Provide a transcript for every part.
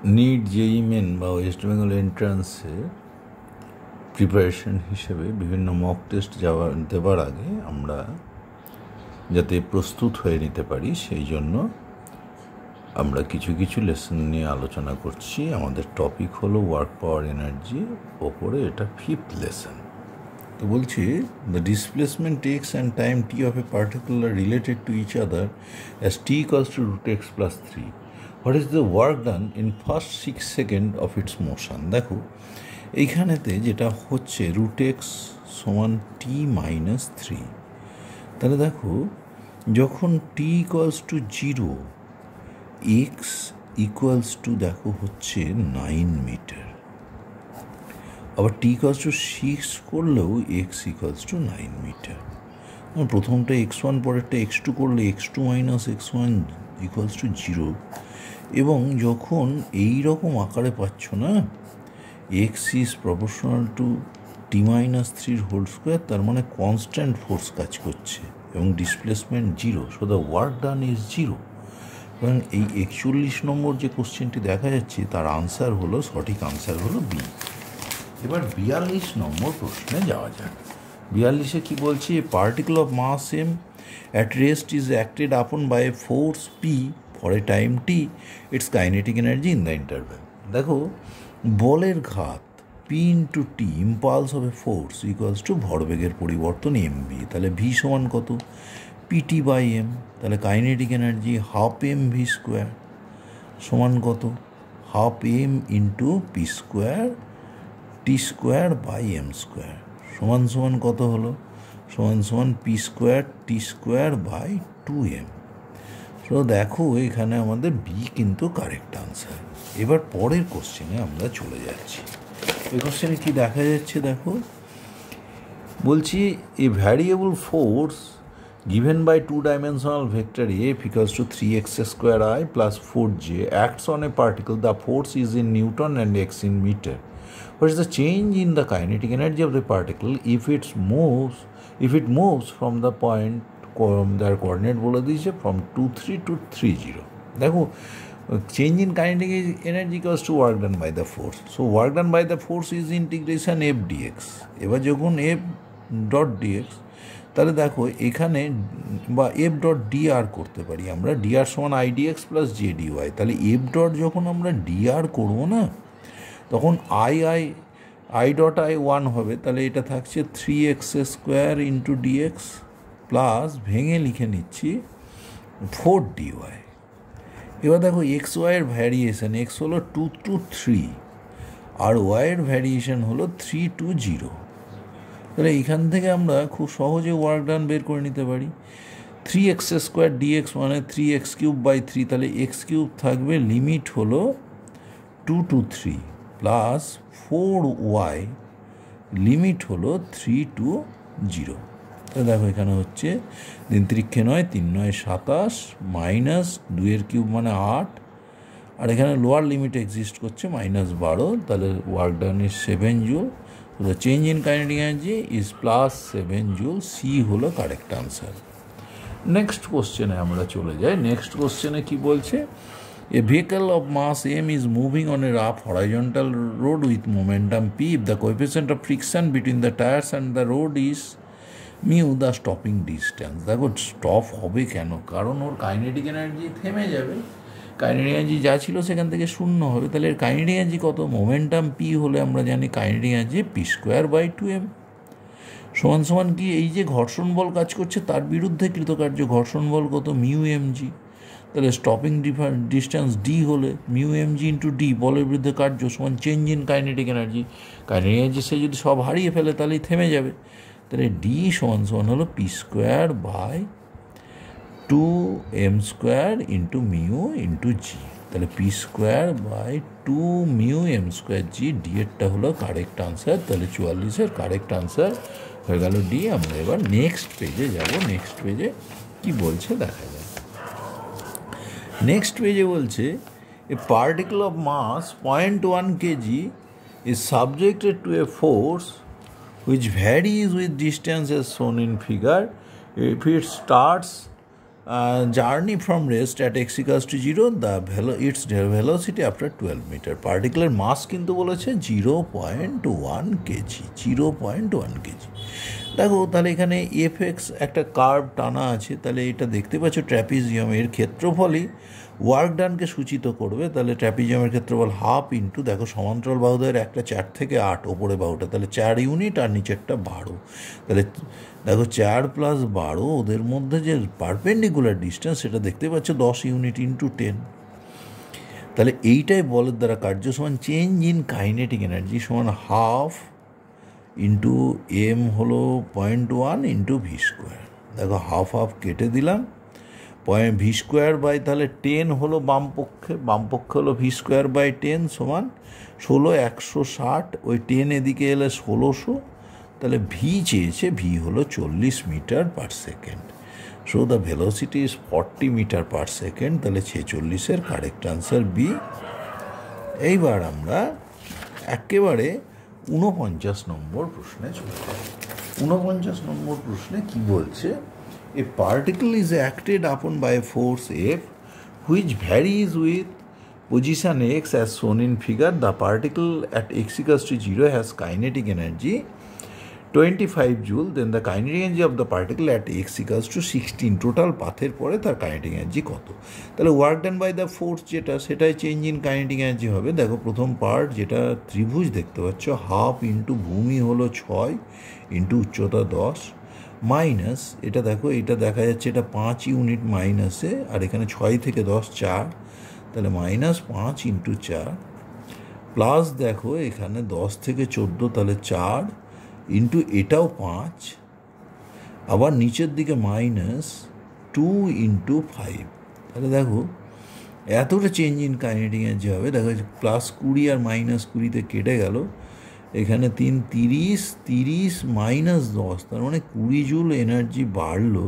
NEET জেই main বা West Bengal এন্ট্রান্সে preparation হিসেবে বিভিন্ন মক টেস্ট দেওয়ার আগে আমরা যাতে প্রস্তুত হয়ে নিতে পারি সেই জন্য আমরা কিছু কিছু লেসন নিয়ে আলোচনা করছি। আমাদের টপিক হলো ওয়ার্ক পাওয়ার এনার্জি, ওপরে এটা 5th লেসন। তো বলছি, the displacement x and time t of a particular related to each other as t equals to root x plus 3. What is the work done in first 6 second of its motion? দেখো এইখানেতে যেটা হচ্ছে root x সমান টি minus 3, তাহলে দেখো যখন t equals to 0 x equals to দেখো হচ্ছে 9 মিটার, আবার টি ইকুয়ালস টু 6 করলেও এক্স ইকুয়ালস টু 9 মিটার। প্রথমটা x1 পরেরটা x2 করলে x2 minus x1 equals to 0, এবং যখন এই রকম আকারে পাচ্ছ না x is proportional to t minus 3 whole square, তার মানে কনস্ট্যান্ট ফোর্স কাজ করছে এবং displacement 0, so the work done is 0। কারণ এই 41 নম্বর যে কোশ্চেনটি দেখা যাচ্ছে তার আনসার হলো, সঠিক আনসার হলো বি। এবার 42 নম্বর প্রশ্নে যাওয়া যাক। 42-এ কী বলছে? A particle of mass m at rest is acted upon by a force p for a time t, its kinetic energy in the interval. দেখো বলের ঘাত p into t, impulse of a force equals to ভরবেগের পরিবর্তন m v, তাহলে v সমান কত? P t by m, তাহলে kinetic energy half m v square সমান কত? Half m into p square t square by m square সমান সমান কত হলো? সমান সমান p square t square by 2m। তো দেখো এখানে আমাদের বি কিন্তু কারেক্ট আনসার। এবার পরের কোশ্চেনে আমরা চলে যাচ্ছি। এই কোশ্চেনে কি দেখা যাচ্ছে দেখো, বলছি এ variable force given by two-dimensional vector F equals to 3x square I plus 4j acts on a particle. The force is in Newton and x in meter. What is the change in the kinetic energy of the particle if it moves from the point, their coordinate বলে দিয়েছে, from 2,3 to 3,0? দেখো change in kinetic energy equals to work done by the force. So work done by the force is integration f dx. এবার যখন f dot dx, তাহলে দেখো এখানে বা F dot DR করতে পারি আমরা, ডিআর সমান i dx plus j dy. তাহলে এফ ডট যখন আমরা ডিআর করবো না, তখন আই ডট আই 1 হবে, তাহলে এটা থাকছে 3x square into dx plus ভেঙে লিখে নিচ্ছি 4 ডিওয়াই। এবার দেখো এক্স ওয়াইয়ের ভ্যারিয়েশন, এক্স হলো 2 to 3 আর ওয়াইয়ের ভ্যারিয়েশন হলো 3 to 0। তাহলে এইখান থেকে আমরা খুব সহজে ওয়ার্ক ডান বের করে নিতে পারি। 3x স্কোয়ার ডিএক্স মানে 3x কিউব বাই 3, তাহলে এক্স কিউব থাকবে, লিমিট হলো 2 to 3 প্লাস 4y লিমিট হলো 3 to 0। তাহলে দেখো এখানে হচ্ছে 3 3 9 3 9 27 মাইনাস 2 কিউব মানে 8, আর এখানে লোয়ার লিমিট এক্সিস্ট করছে -12, তাহলে work done is 7 joule. The change in kinetic energy is plus 7 joules. C হলো কারেক্ট আনসার। নেক্সট কোশ্চেনে আমরা চলে যাই। নেক্সট কোশ্চেনে কি বলছে? A vehicle of mass m is moving on a rough horizontal road with momentum p. If the coefficient of friction between the tires and the road is mu, the stopping distance. দেখো stop হবে কেন? কারণ ওর kinetic energy থেমে যাবে, kinetic energy যা ছিল সেখান থেকে শূন্য হবে। তাহলে এর কাইনেটিক এনার্জি কত? মোমেন্টাম পি হলে আমরা জানি kinetic energy p square by 2m সমান সমান কি? এই যে ঘর্ষণ বল কাজ করছে তার বিরুদ্ধে কৃতকার্য ঘর্ষণ বল কত? Mu m g. তাহলে স্টপিং ডিস্টেন্স ডি হলে mu m g into d, বলের বিরুদ্ধে কার্য সমান change in kinetic energy. Kinetic energy সে যদি সব হারিয়ে ফেলে তাহলেই থেমে যাবে। তাহলে ডি সমান সমান হলো p square by 2m square into mu into g. তাহলে p square by 2 mu m square g, d এরটা হলো কারেক্ট আনসার। তাহলে 44-এর কারেক্ট আনসার হয়ে গেল ডি। আমরা এবার নেক্সট পেজে যাব। নেক্সট পেজে কি বলছে দেখা যায়। নেক্সট পেজে বলছে a particle of mass 0.1 kg is subjected to a force which varies with distance as shown in figure. If it starts journey from rest at x equals to 0, its velocity after 12 meter. Particular mass কিন্তু বলেছে 0.1 KG, 0.1 KG. দেখো তাহলে এখানে FX একটা curve টানা আছে, তাহলে এটা দেখতে পাচ্ছ ট্র্যাপিজিয়ামের ক্ষেত্রফলই ওয়ার্ক ডানকে সূচিত করবে। তাহলে ট্র্যাপিজিয়ামের ক্ষেত্রফল হাফ ইন্টু, দেখো সমান্তরাল বাহুদের একটা 4 থেকে 8, ওপরে বাহুটা তাহলে 4 ইউনিট আর নিচেরটা 12। তাহলে দেখো 4 + 12, ওদের মধ্যে যে পারপেন্ডিকুলার ডিস্টেন্স সেটা দেখতে পাচ্ছ 10 ইউনিট ইন্টু 10। তাহলে এইটাই বলের দ্বারা কার্য সমান চেঞ্জ ইন কাইনেটিক এনার্জি সমান হাফ ইন্টু এম হলো 0.1 ইন্টু ভি স্কোয়ার। দেখো হাফ হাফ কেটে দিলাম, ভি স্কোয়ার বাই তাহলে 10 হলো বাম পক্ষে হলো ভি স্কোয়ার বাই 10 সমান 16, 160, ওই 10 এদিকে এলে 1600। তাহলে ভি চেয়েছে, ভি হলো 40 metre per second. So the velocity is 40 metre per second. তাহলে 46-এর কারেক্ট আনসার বি। এইবার আমরা একেবারে 49 নম্বর প্রশ্নে চলে যাব। 49 নম্বর প্রশ্নে কি বলছে? A particle is acted upon by a force F which varies with position x as shown in figure. The particle at x equals to 0 has kinetic energy 25 joule. Then the kinetic energy of the particle at x equals to 16. Total পাথের পরে তার kinetic energy কত? তাহলে work done by the force যেটা, সেটাই change in kinetic energy হবে। দেখো প্রথম পার্ট যেটা ত্রিভুজ দেখতে পাচ্ছ, হাফ ইন্টু ভূমি হলো 6 ইন্টু উচ্চতা 10 মাইনাস, এটা দেখো এটা দেখা যাচ্ছে এটা 5 ইউনিট মাইনাসে, আর এখানে 6 থেকে 10 4, তাহলে -5 ইন্টু 4 প্লাস দেখো এখানে 10 থেকে 14, তাহলে 4 ইন্টু এটাও 5, আবার নিচের দিকে -2 ইন্টু 5। তাহলে দেখো এতটা চেঞ্জ ইন কাইনেটিক এনার্জি হবে। দেখো +20 আর -20তে কেটে গেল, এখানে 3 30, 30 -10, তার মানে 20 জুল এনার্জি বাড়লো,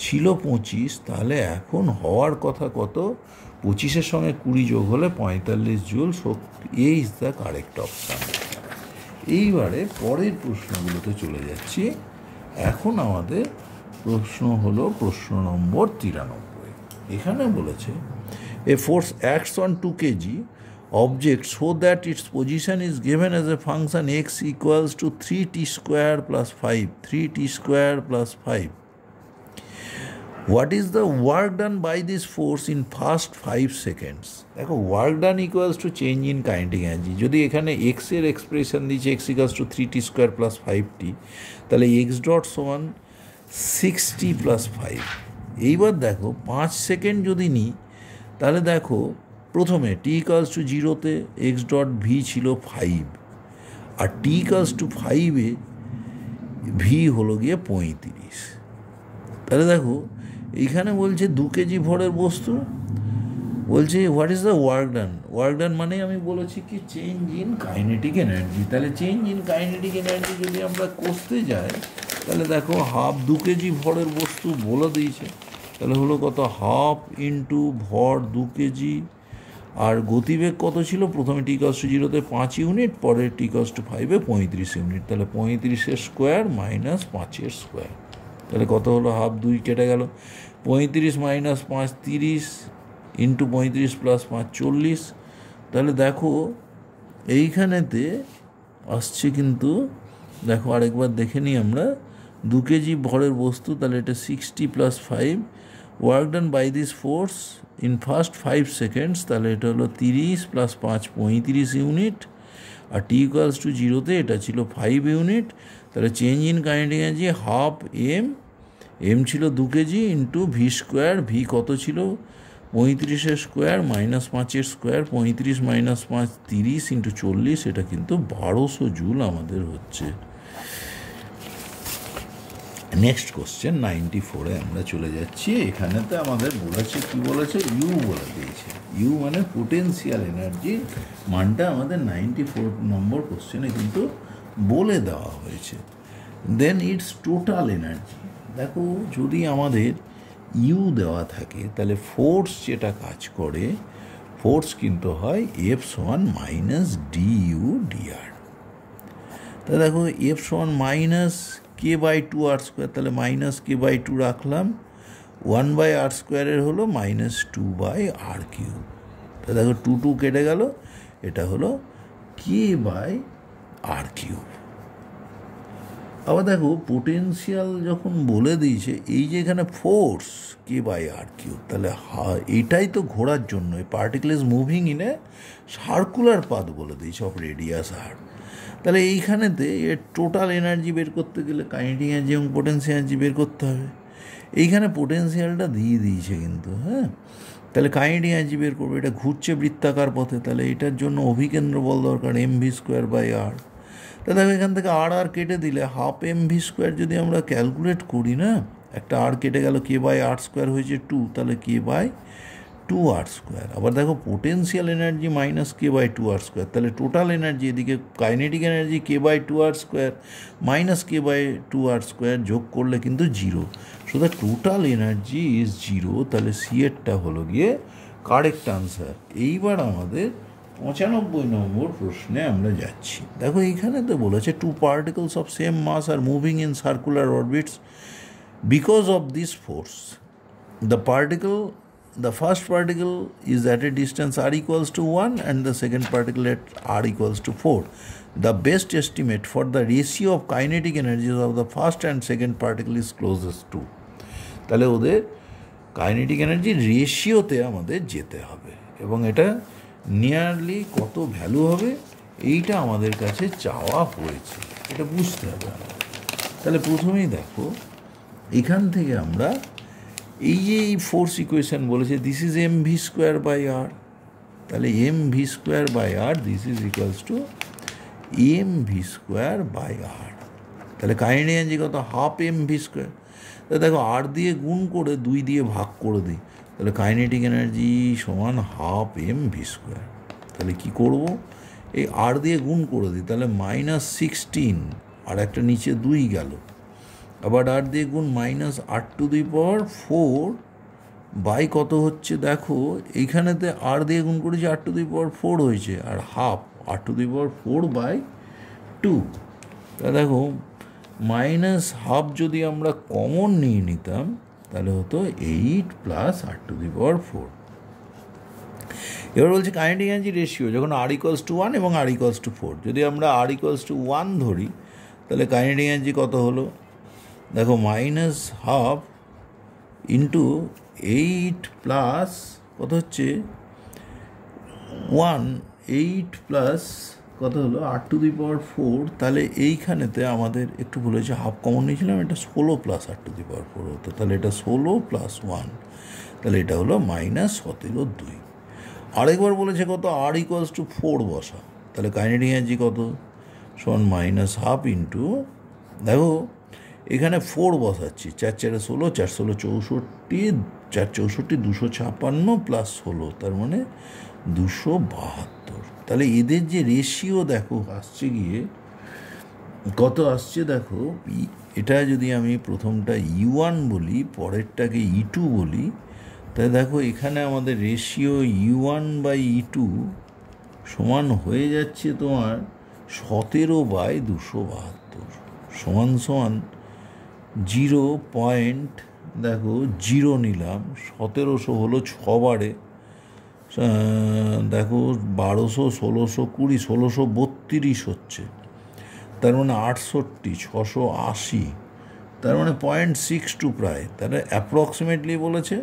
ছিল 25, তাহলে এখন হওয়ার কথা কত? 25-এর সঙ্গে 20 যোগ হলে 45 joule. So A is the correct option. এইবারে পরের প্রশ্নগুলোতে চলে যাচ্ছি। এখন আমাদের প্রশ্ন হলো প্রশ্ন নম্বর 93। এখানে বলেছে এ force acts on 2 kg object so that its position is given as a function x equals to 3t² plus 5, 3t² plus 5. What is the work done by this force in first 5 seconds? দেখো work done equals to change in kinetic energy. যদি এখানে x এর expression দিচ্ছে x equals to 3t² plus 5t, তাহলে x dot সমান 60 plus 5। এইবার দেখো 5 second যদি নিই, তাহলে দেখো প্রথমে t ইকুয়ালস টু 0-তে এক্স ডট ভি ছিল 5, আর t ইকুয়ালস টু 5-এ ভি হলো গিয়ে 35। তাহলে দেখো এইখানে বলছে 2 কেজি ভরের বস্তু, বলছে what is the work done. Work done মানে আমি বলেছি কি চেঞ্জ ইন কাইনেটিক এনার্জি। তাহলে চেঞ্জ ইন কাইনেটিক এনার্জি যদি আমরা করতে যাই, তাহলে দেখো হাফ 2 কেজি ভরের বস্তু বলে দিয়েছে, তাহলে হলো কত? হাফ ইন্টু ভর 2 কেজি, আর গতিবেগ কত ছিল? প্রথমে t ইকুয়ালস টু 0-তে 5 ইউনিট, পরে t ইকুয়ালস টু 5-এ 35 ইউনিট। তাহলে 35-এর স্কোয়ার মাইনাস 5-এর স্কোয়ার, তাহলে কত হলো? হাফ 2 কেটে গেল, 35 - 5 30 ইন্টু 35 প্লাস 5 40। তাহলে দেখো এইখানেতে আসছে কিন্তু, দেখো আরেকবার দেখে নিই আমরা, 2 কেজি ভরের বস্তু, তাহলে এটা 60 + 5 work done by this force in first 5 seconds, তাহলে এটা হলো 30 + 5 35 ইউনিট, আর t ইকুয়ালস টু 0-তে এটা ছিল 5 ইউনিট। তাহলে change in kinetic energy half m ছিল 2 KG into v square, v কত ছিল? 35-এর স্কোয়ার মাইনাস 5-এর স্কোয়ার, 35 - 5 30 ইন্টু 40, এটা কিন্তু 1200 জুল আমাদের হচ্ছে। নেক্সট কোশ্চেন 94-এ আমরা চলে যাচ্ছি। এখানেতে আমাদের বলেছে কি বলেছে? ইউ বলে দিয়েছে। ইউ মানে পোটেন্সিয়াল এনার্জির মানটা আমাদের 94 নম্বর কোশ্চেনে কিন্তু বলে দেওয়া হয়েছে। দেন ইটস টোটাল এনার্জি। দেখো যদি আমাদের ইউ দেওয়া থাকে, তাহলে ফোর্স যেটা কাজ করে, ফোর্স কিন্তু হয় এফ সমান মাইনাস ডিইউ ডিআর। তা দেখো এফ সমান -k/2r², তাহলে -k/2 রাখলাম, 1/r² হলো -2/r³। তা দেখো 2 কেটে গেল, এটা হলো k/r³। আবার দেখো পোটেনশিয়াল যখন বলে দিয়েছে, এই যে এখানে ফোর্স k/r³, তাহলে এটাই তো ঘোরার জন্য, particle is moving in a circular path বলে দিয়েছে অফ রেডিয়াস r। তাহলে এইখানেতে এর টোটাল এনার্জি বের করতে গেলে কাইনেটিক এনার্জি এবং পোটেনশিয়াল এনার্জি বের করতে হবে। এইখানে পোটেনশিয়ালটা দিয়ে দিয়েছে কিন্তু, হ্যাঁ। তাহলে কাইনেটিক এনার্জি বের করবে, এটা ঘুরছে বৃত্তাকার পথে, তাহলে এটার জন্য অভিকেন্দ্র বল দরকার mv²/r। তা দেখো এখান থেকে আর কেটে দিলে 12 mv² যদি আমরা ক্যালকুলেট করি না, একটা আর কেটে গেল, k/r² হয়েছে 2, তাহলে k/2r²। আবার দেখো পোটেনশিয়াল এনার্জি -k/2r², তাহলে টোটাল এনার্জি এদিকে কাইনেটিক এনার্জি k/2r² -k/2r² যোগ করলে কিন্তু 0, so the total energy is 0। তাহলে সি এরটা হলো গিয়ে কারেক্ট আনসার। এইবার আমাদের 95 নম্বর প্রশ্নে আমরা যাচ্ছি। দেখো এইখানে তো বলেছে 2 particles of same mass are moving in circular orbits because of this force. The first particle is at a distance r equals to 1 and the second particle at r equals to 4. The best estimate for the ratio of kinetic energies of the first and second particle is closest to. তাহলে ওদের kinetic energy রেশিওতে আমাদের যেতে হবে, এবং এটা nearly কত value হবে এইটা আমাদের কাছে চাওয়া হয়েছে, এটা বুঝতে হবে। তাহলে প্রথমেই দেখো এখান থেকে আমরা এই যে এই ফোর্স ইকুয়েশন বলেছে, দিস ইজ mv²/r, তাহলে mv²/r this is equals to mv²/r। তাহলে কাইনেটিক এনার্জি কত? 12 mv²। তাহলে দেখো আর দিয়ে গুণ করে 2 দিয়ে ভাগ করে দিই, তাহলে কাইনেটিক এনার্জি সমান 12 mv²। তাহলে কি করব, এই আর দিয়ে গুণ করে দিই, তাহলে -16, আর একটা নিচে 2 গেল, আবার আর দিয়ে গুণ -8⁴ বাই কত হচ্ছে দেখো, এইখানেতে আর দিয়ে গুণ করেছি 8⁴ হয়েছে, আর হাফ 8⁴/2। তা দেখো -12 যদি আমরা কমন নিয়ে নিতাম তাহলে হতো 8 + 8⁴। এবার বলছে কাইনেটিক এনার্জি রেশিও যখন r = 1 এবং r = 4, যদি আমরা r = 1 ধরি তাহলে কাইনেটিক এনার্জি কত হলো, দেখো -12 ইন্টু 8 প্লাস কত হচ্ছে 1, 8 প্লাস কত হলো 8⁴। তাহলে এইখানেতে আমাদের একটু ভুল হয়েছে, হাফ কমন নিয়েছিলাম, এটা 16 + 8⁴ হতো, তাহলে এটা 16 + 1, তাহলে এটা হলো -17/2। আরেকবার বলেছে কত, r = 4 বসা, তাহলে কাইনেটিক এনার্জি কত সমান -12 ইন্টু, দেখো এখানে 4 বসাচ্ছি, 4 × 4 = 16, 4 × 16 = 64, 4 × 64 256 প্লাস 16, তার মানে 272। তাহলে এদের যে রেশিও দেখো আসছে গিয়ে কত আসছে, দেখো এটা যদি আমি প্রথমটা E1 বলি, পরেরটাকে E2 বলি, তাহলে দেখো এখানে আমাদের রেশিও U1/E2 সমান হয়ে যাচ্ছে তোমার 17/272 সমান 0.0 নিলাম, 1700 হলো 6 বারে, দেখো 1200, 1620, 1632 হচ্ছে, তার মানে 68, 680, তার মানে 0.62 প্রায়, তাহলে অ্যাপ্রক্সিমেটলি বলেছে,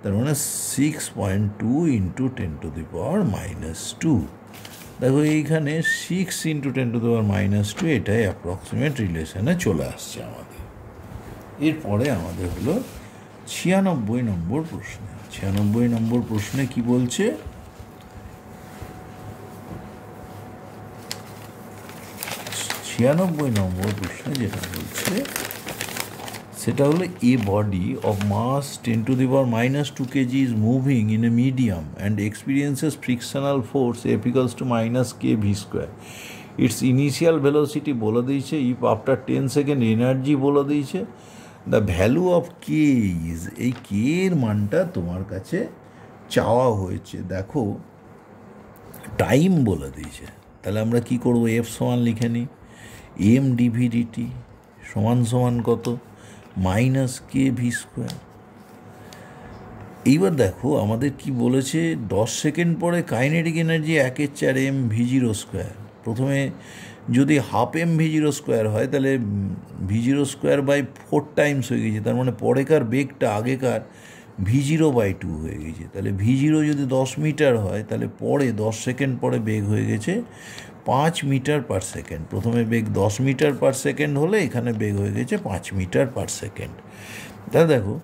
তার মানে 6.2 × 10⁻²। দেখো এইখানে 6 × 10⁻², এটাই অ্যাপ্রক্সিমেট রিলেশনে চলে আসছে আমাদের। এরপরে আমাদের হলো 96 নম্বর প্রশ্ন। 96 নম্বর প্রশ্নে কি বলছে, 96 নম্বর প্রশ্নে যেটা বলছে সেটা হলো, a body of mass 10⁻² kg is moving in a medium and experiences frictional force F = -kv². Its initial velocity বলে দিয়েছে, if after 10 সেকেন্ড এনার্জি বলে দিয়েছে, the value of K is, এই কে এর মানটা তোমার কাছে চাওয়া হয়েছে। দেখো টাইম বলে দিয়েছে, তাহলে আমরা কি করব, এফ সমান লিখে নিই, m/dv/dt সমান কত, -kv²। এইবার দেখো আমাদের কি বলেছে, 10 সেকেন্ড পরে কাইনেটিক এনার্জি 1/4 mv0²। প্রথমে যদি হাফ mv0² হয় তাহলে v0²/4 টাইমস হয়ে গেছে, তার মানে পরেকার বেগটা আগেকার v0/2 হয়ে গেছে। তাহলে v0 যদি 10 মিটার হয় তাহলে পরে 10 সেকেন্ড পরে বেগ হয়ে গেছে 5 মিটার পার সেকেন্ড। প্রথমে বেগ 10 মিটার পার সেকেন্ড হলে এখানে বেগ হয়ে গেছে 5 মিটার পার সেকেন্ড। তাহলে দেখো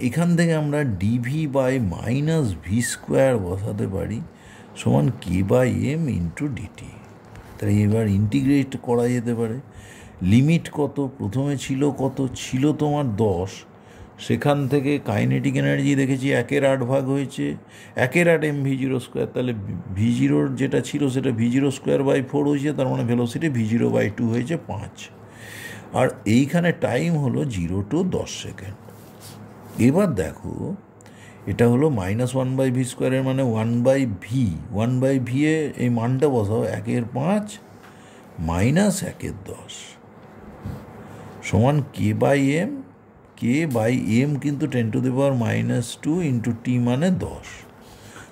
এখান থেকে আমরা dv/-v² বসাতে পারি সমান k/m × dt। তাহলে এবার ইন্টিগ্রেট করা যেতে পারে। লিমিট কত, প্রথমে ছিল কত, ছিল তোমার 10, সেখান থেকে কাইনেটিক এনার্জি দেখেছি 1/8 হয়েছে, 1/8 mv0²। তাহলে v0 যেটা ছিল সেটা v0²/4 হয়েছে, তার মানে ভেলোসিটি v0/2 হয়েছে 5। আর এইখানে টাইম হলো 0 to 10 সেকেন্ড। এবার দেখো এটা হলো -1/v², মানে 1/v। 1/v এ এই মানটা বসাও, 1/5 - 1/10 সমান k/m। k/m কিন্তু 10⁻⁻² × t মানে 10।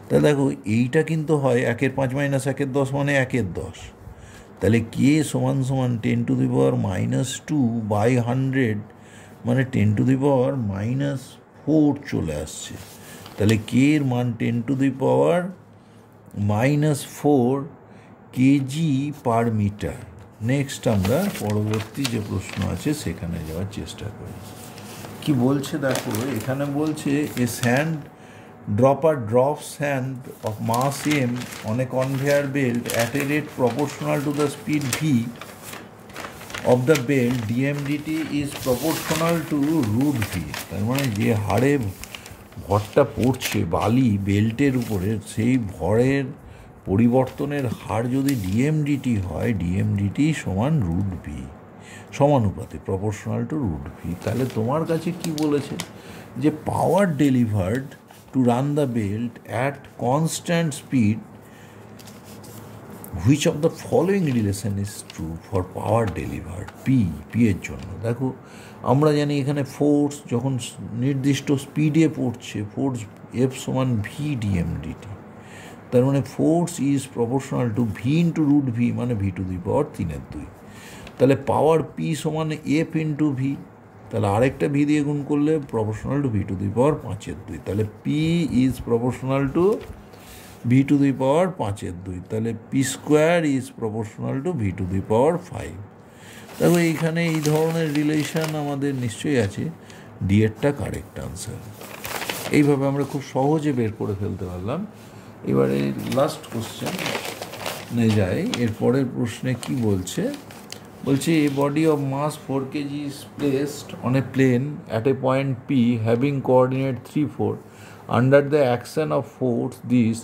তাহলে দেখো এইটা কিন্তু হয় 1/5 - 1/10 মানে 1/10। তাহলে k সমান 10⁻² মানে 10⁻⁻4 চলে আসছে। তাহলে কে এর মান 10⁻⁻4 kg/মিটার। নেক্সট আমরা পরবর্তী যে প্রশ্ন আছে সেখানে যাওয়ার চেষ্টা করি। কি বলছে দেখো, এখানে বলছে a sand dropper drops sand of mass m on a conveyor belt at a rate proportional to the speed v of the belt, dm/dt is proportional to √v। তার মানে যে হারে ভরটা পড়ছে বালি বেল্টের উপরে, সেই ভরের পরিবর্তনের হার যদি dm/dt হয়, dm/dt সমান √v, সমানুপাতে প্রপোর্শনাল টু √v। তাহলে তোমার কাছে কি বলেছে যে power delivered to run the belt at constant speed, which of the following relation is true for power delivered p এর জন্য। দেখো আমরা জানি এখানে ফোর্স যখন নির্দিষ্ট স্পিডে পড়ছে, ফোর্স এফ সমান ভি dm/dt, তার মানে force is proportional two V × √v মানে v⁻3/2। তাহলে পাওয়ার পি সমান এফ × ভি, তাহলে আরেকটা ভি দিয়ে গুণ করলে প্রপোর্শনাল টু v⁻5/2। তাহলে P is proportional two v⁻5/2। তাহলে p² is proportional two v⁻5। দেখো এইখানে এই ধরনের রিলেশন আমাদের নিশ্চয়ই আছে, ডি এরটা কারেক্ট আনসার। এইভাবে আমরা খুব সহজে বের করে ফেলতে পারলাম। এবারে লাস্ট কোশ্চেনে যাই। এর পরের প্রশ্নে কি বলছে, বলছে a body of mass 4 kg is placed on a plane at a point P having coordinate 3, 4. Under the action of force this,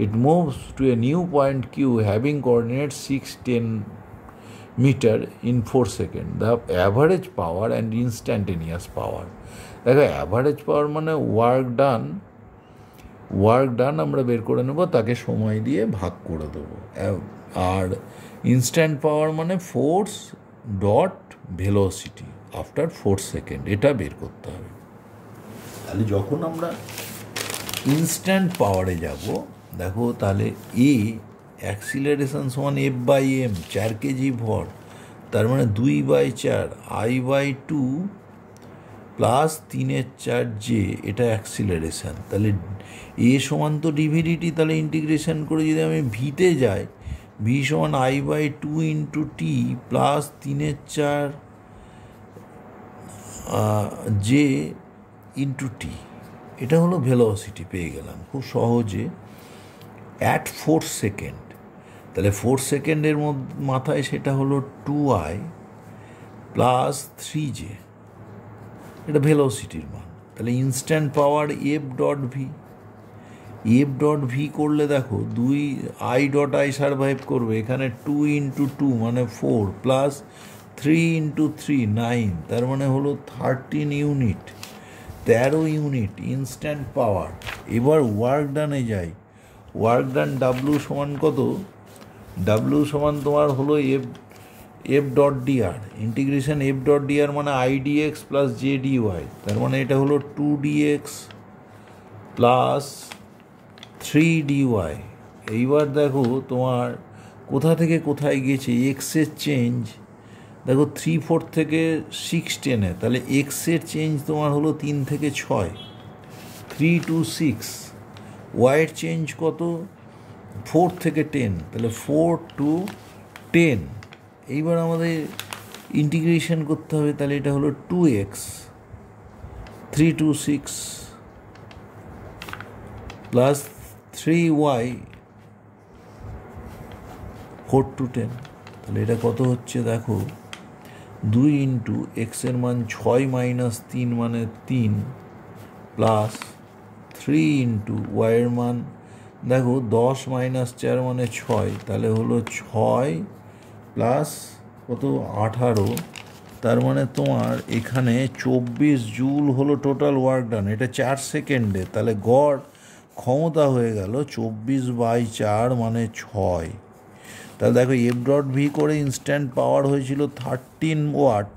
it moves to a new point Q having coordinate 6, 10 meter in 4 seconds. The average power and instantaneous power. দেখো average power মানে work done আমরা বের করে নেব, তাকে সময় দিয়ে ভাগ করে দেবো। আর ইনস্ট্যান্ট পাওয়ার মানে force dot velocity after 4 second, এটা বের করতে হবে। তাহলে যখন আমরা ইনস্ট্যান্ট পাওয়ারে যাব, দেখো তাহলে এ অ্যাক্সিলারেশন সমান f/m, 4 কেজি ভর, তার মানে 2/4 I/2 প্লাস 3/4 জে, এটা অ্যাক্সিলারেশন। তাহলে এ সমান তো dv/dt, তাহলে ইন্টিগ্রেশন করে যদি আমি ভিতে যাই, ভি সমান I/2 × t plus 3/4 J × t, এটা হলো ভেলোসিটি পেয়ে গেলাম খুব সহজে অ্যাট 4 সেকেন্ড। তাহলে 4 সেকেন্ডের মাথায় সেটা হলো 2I প্লাস 3j, এটা ভেলোসিটির মান। তাহলে ইনস্ট্যান্ট পাওয়ার f.v করলে দেখো 2I.I সারভাইভ করবে, এখানে 2 × 2 মানে 4 প্লাস 3 × 3 9, তার মানে হলো 13 ইউনিট, 13 ইউনিট ইনস্ট্যান্ট পাওয়ার। এবার ওয়ার্ক ডানে যাই। ওয়ার্ক ডান ডাব্লিউ সমান কত, ডাব্লিউ সমান তোমার হলো f.dr, ইন্টিগ্রেশন f.dr মানে idx প্লাস jdy, তার মানে এটা হলো 2dx প্লাস 3dy। এইবার দেখো তোমার কোথা থেকে কোথায় গেছে এক্সের চেঞ্জ, দেখো 3 4 থেকে 6 10, তাহলে এক্সের চেঞ্জ তোমার হলো 3 থেকে 6, 3 to 6। ওয়াইয়ের চেঞ্জ কত, 4 থেকে 10, তাহলে 4 to 10। এইবার আমাদের ইন্টিগ্রেশন করতে হবে, তাহলে এটা হলো 2x, 3 to 6 plus 3y 4 to 10। তাহলে এটা কত হচ্ছে দেখো, 2 ইন্টু এক্সের মান 6 মাইনাস 3 মানে 3 প্লাস 3 ইন্টু ওয়াইয়ের মান দেখো 10 মাইনাস 4 মানে 6, তাহলে হলো 6 প্লাস কত 18, তার মানে তোমার এখানে 24 জুল হলো টোটাল ওয়ার্ক ডান। এটা 4 সেকেন্ডে, তাহলে গড় ক্ষমতা হয়ে গেল 24/4 মানে 6। তাহলে দেখো এফ ডট ভি করে ইনস্ট্যান্ট পাওয়ার হয়েছিল 13 ওয়াট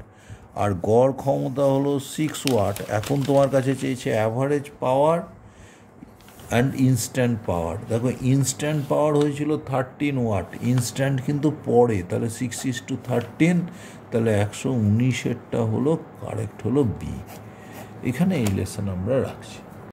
আর গড় ক্ষমতা হলো 6 ওয়াট। এখন তোমার কাছে চেয়েছে অ্যাভারেজ পাওয়ার অ্যান্ড ইনস্ট্যান্ট পাওয়ার। দেখো ইনস্ট্যান্ট পাওয়ার হয়েছিল 13 ওয়াট, ইনস্ট্যান্ট কিন্তু পরে, তাহলে 6:13, তাহলে 119-এরটা হলো কারেক্ট হলো বি। এখানে এই লেসন আমরা রাখছি।